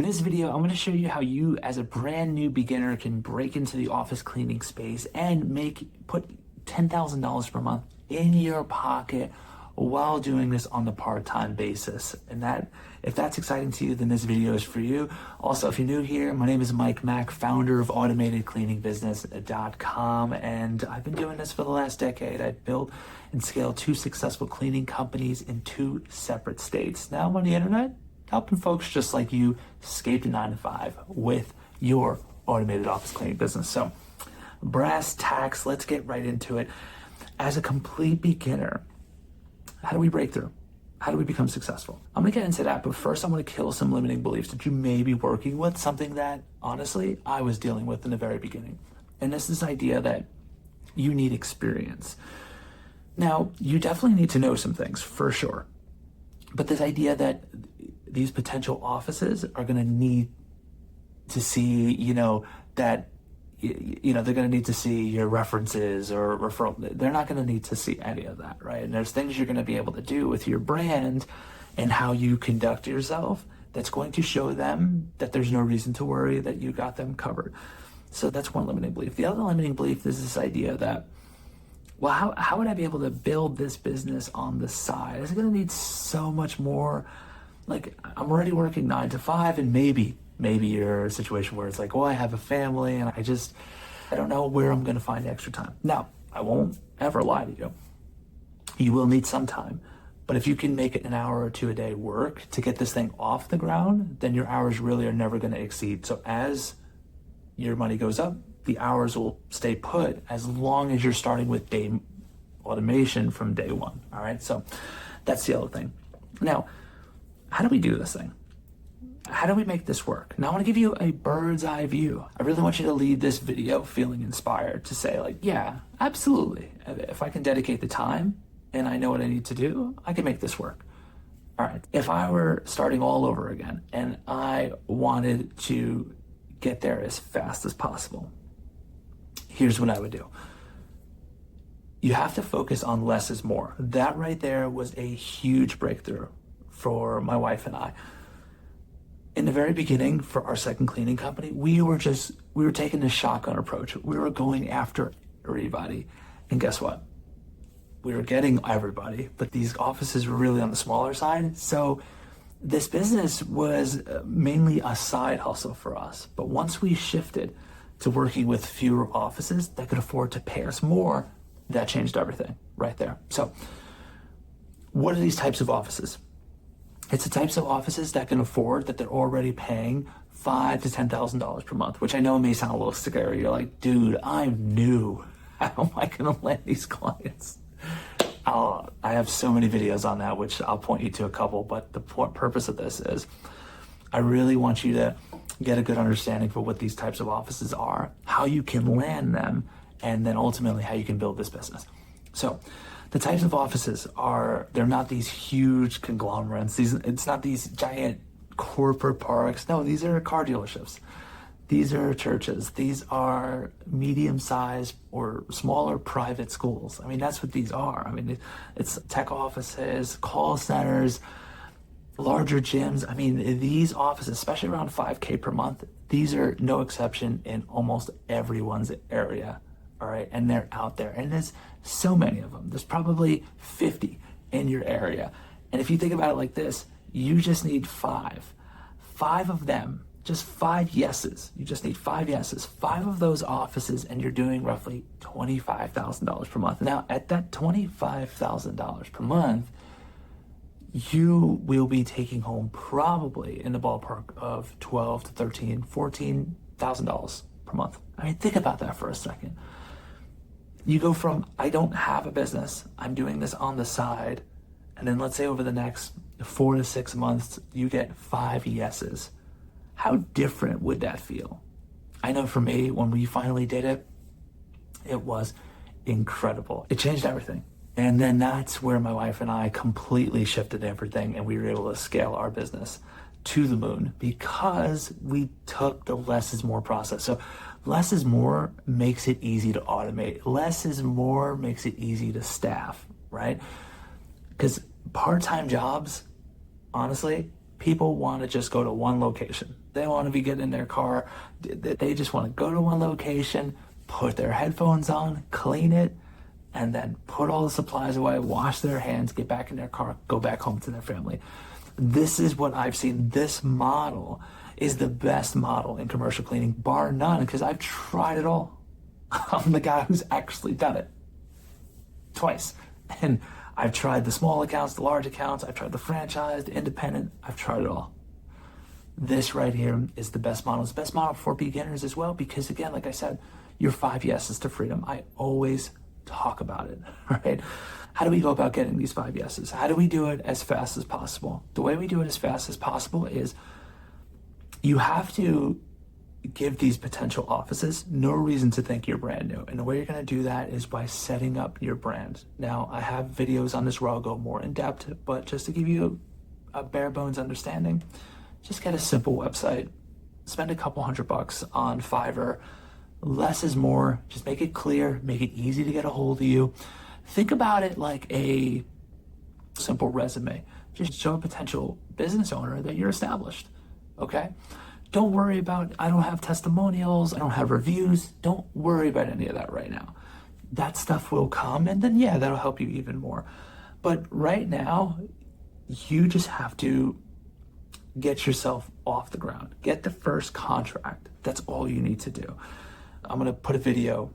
In this video, I'm going to show you how you, as a brand new beginner, can break into the office cleaning space and put $10,000 per month in your pocket while doing this on the part-time basis. And if that's exciting to you, then this video is for you. Also, if you're new here, my name is Mike Mack, founder of AutomatedCleaningBusiness.com, and I've been doing this for the last decade. I built and scaled 2 successful cleaning companies in 2 separate states. Now I'm on the internet, helping folks just like you escape the 9-to-5 with your automated office cleaning business. So brass tacks, let's get right into it. As a complete beginner, how do we break through? How do we become successful? I'm gonna get into that, but first I'm gonna kill some limiting beliefs that you may be working with, something that honestly I was dealing with in the very beginning. And this idea that you need experience. Now, you definitely need to know some things for sure. But this idea that these potential offices are going to need to see, they're going to need to see your references or referral. They're not going to need to see any of that, right? And there's things you're going to be able to do with your brand and how you conduct yourself that's going to show them that there's no reason to worry, that you got them covered. So that's one limiting belief. The other limiting belief is this idea that, well, how would I be able to build this business on the side? It's going to need so much more. Like, I'm already working 9-to-5, and maybe you're in a situation where it's like, well, I have a family and I don't know where I'm going to find extra time. Now, I won't ever lie to you. You will need some time, but if you can make it an hour or 2 a day work to get this thing off the ground, then your hours really are never going to exceed. So as your money goes up, the hours will stay put as long as you're starting with day automation from day one. All right. So that's the other thing. Now, how do we do this thing? How do we make this work? Now I want to give you a bird's eye view. I really want you to leave this video feeling inspired to say, like, yeah, absolutely. If I can dedicate the time and I know what I need to do, I can make this work. All right. If I were starting all over again and I wanted to get there as fast as possible, here's what I would do. You have to focus on less is more. That right there was a huge breakthrough for my wife and I. In the very beginning, for our second cleaning company, we were taking the shotgun approach. We were going after everybody. And guess what? We were getting everybody, but these offices were really on the smaller side. So this business was mainly a side hustle for us. But once we shifted to working with fewer offices that could afford to pay us more, that changed everything right there. So what are these types of offices? It's the types of offices that can afford, that they're already paying $5,000 to $10,000 per month, which I know may sound a little scary. You're like, dude, I'm new. How am I going to land these clients? I have so many videos on that, which I'll point you to a couple, but the purpose of this is I really want you to get a good understanding for what these types of offices are, how you can land them, and then ultimately how you can build this business. So the types of offices they're not these huge conglomerates. It's not these giant corporate parks. No, these are car dealerships. These are churches. These are medium-sized or smaller private schools. I mean, that's what these are. I mean, it's tech offices, call centers, larger gyms. I mean, these offices, especially around $5,000 per month, these are no exception in almost everyone's area. All right. And they're out there. And there's so many of them. There's probably 50 in your area. And if you think about it like this, you just need 5 of them, just 5 yeses. You just need 5 yeses, 5 of those offices, and you're doing roughly $25,000 per month. Now, at that $25,000 per month, you will be taking home probably in the ballpark of $12,000 to $13,000, $14,000 per month. I mean, think about that for a second. You go from, I don't have a business, I'm doing this on the side, and then let's say over the next 4 to 6 months, you get 5 yeses. How different would that feel? I know for me, when we finally did it, it was incredible. It changed everything. And then that's where my wife and I completely shifted everything, and we were able to scale our business to the moon because we took the less is more process. So less is more makes it easy to automate. Less is more makes it easy to staff, right? Because part-time jobs, honestly, people want to just go to one location. They want to be getting in their car. They just want to go to one location, put their headphones on, clean it, and then put all the supplies away, wash their hands, get back in their car, go back home to their family. This is what I've seen. This model is the best model in commercial cleaning, bar none, because I've tried it all. I'm the guy who's actually done it twice. And I've tried the small accounts, the large accounts, I've tried the franchise, the independent, I've tried it all. This right here is the best model. It's the best model for beginners as well, because again, like I said, your 5 yeses to freedom. I always talk about it, right? How do we go about getting these 5 yeses? How do we do it as fast as possible? The way we do it as fast as possible is you have to give these potential offices no reason to think you're brand new. And the way you're going to do that is by setting up your brand. Now, I have videos on this where I'll go more in depth, but just to give you a bare bones understanding, just get a simple website, spend a couple $100 on Fiverr. Less is more. Just make it clear, make it easy to get a hold of you. Think about it like a simple resume. Just show a potential business owner that you're established, okay? Don't worry about, I don't have testimonials, I don't have reviews. Don't worry about any of that right now. That stuff will come, and then yeah, that'll help you even more. But right now, you just have to get yourself off the ground. Get the first contract. That's all you need to do. I'm gonna put a video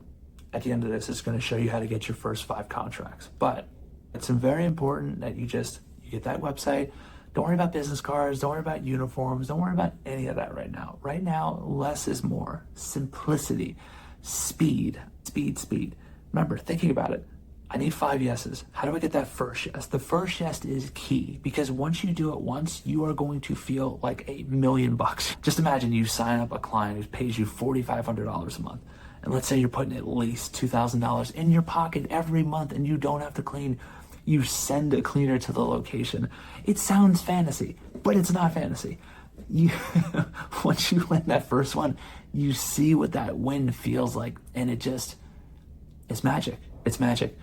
at the end of this. It's gonna show you how to get your first 5 contracts. But it's very important that you get that website. Don't worry about business cards. Don't worry about uniforms. Don't worry about any of that right now. Right now, less is more. Simplicity, speed. Remember, thinking about it, I need 5 yeses. How do I get that first yes? The first yes is key, because once you do it once, you are going to feel like $1 million. Just imagine you sign up a client who pays you $4,500 a month. And let's say you're putting at least $2,000 in your pocket every month and you don't have to clean. You send a cleaner to the location. It sounds fantasy, but it's not fantasy. Once you win that first one, you see what that win feels like, and it's magic. It's magic.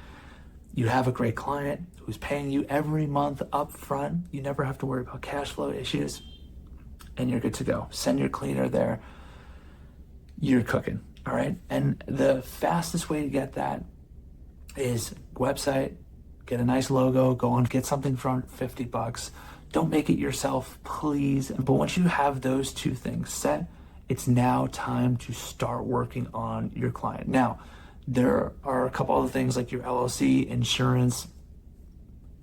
You have a great client who's paying you every month up front. You never have to worry about cash flow issues, and you're good to go. Send your cleaner there. You're cooking, all right? And the fastest way to get that is website. Get a nice logo, go on, get something for $50. Don't make it yourself, please. But once you have those 2 things set, it's now time to start working on your client. Now, there are a couple other things like your LLC, insurance,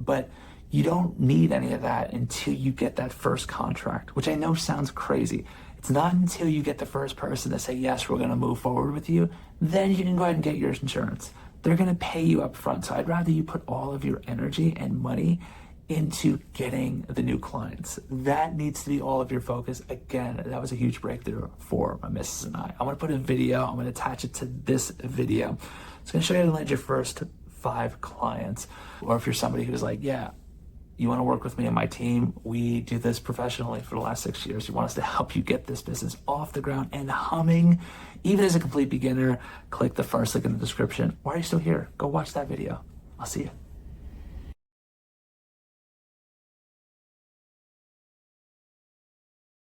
but you don't need any of that until you get that first contract, which I know sounds crazy. It's not until you get the first person to say, yes, we're gonna move forward with you, then you can go ahead and get your insurance. They're gonna pay you up front. So I'd rather you put all of your energy and money into getting the new clients. That needs to be all of your focus. Again, that was a huge breakthrough for my missus and I. I'm gonna put a video, I'm gonna attach it to this video. It's gonna show you how to land your first 5 clients. Or if you're somebody who's like, yeah, you wanna work with me and my team, we do this professionally for the last 6 years. You want us to help you get this business off the ground and humming. Even as a complete beginner, click the first link in the description. Why are you still here? Go watch that video. I'll see you.